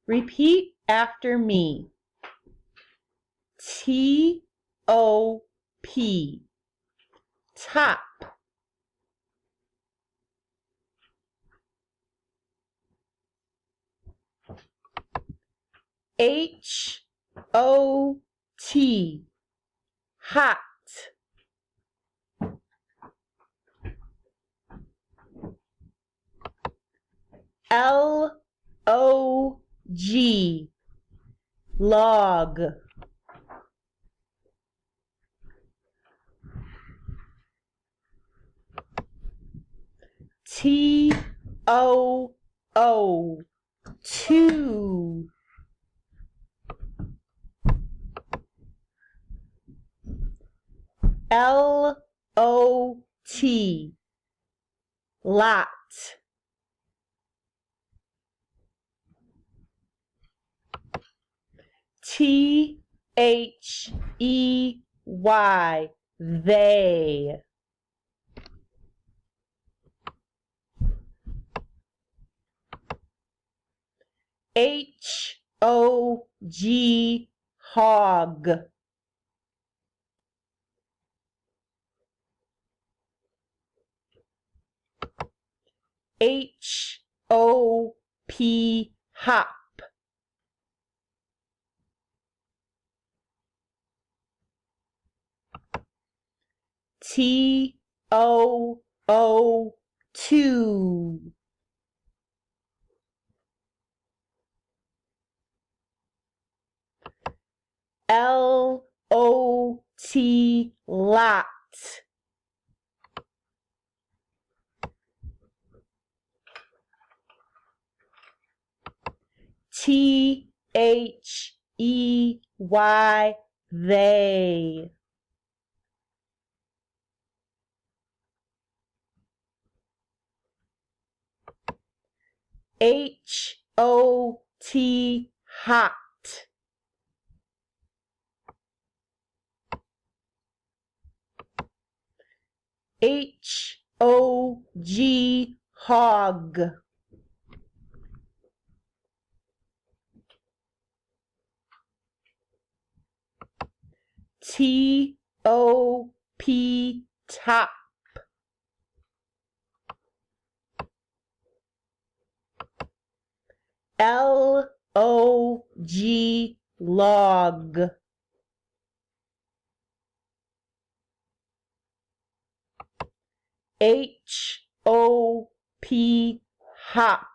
Repeat after me. T-O-P. Top. H-O-T. Hot. L-O-G. Log. T-O-O. Two. L-O-T. Lot. T-H-E-Y. They. H-O-G. Hog. H-O-P. Hop. T-O-O. Two. L-O-T. Lot. T-H-E-Y. They. H-O-T. Hot. H-O-G. Hog. T-O-P. Top. L-O-G. Log. H-O-P. Hop.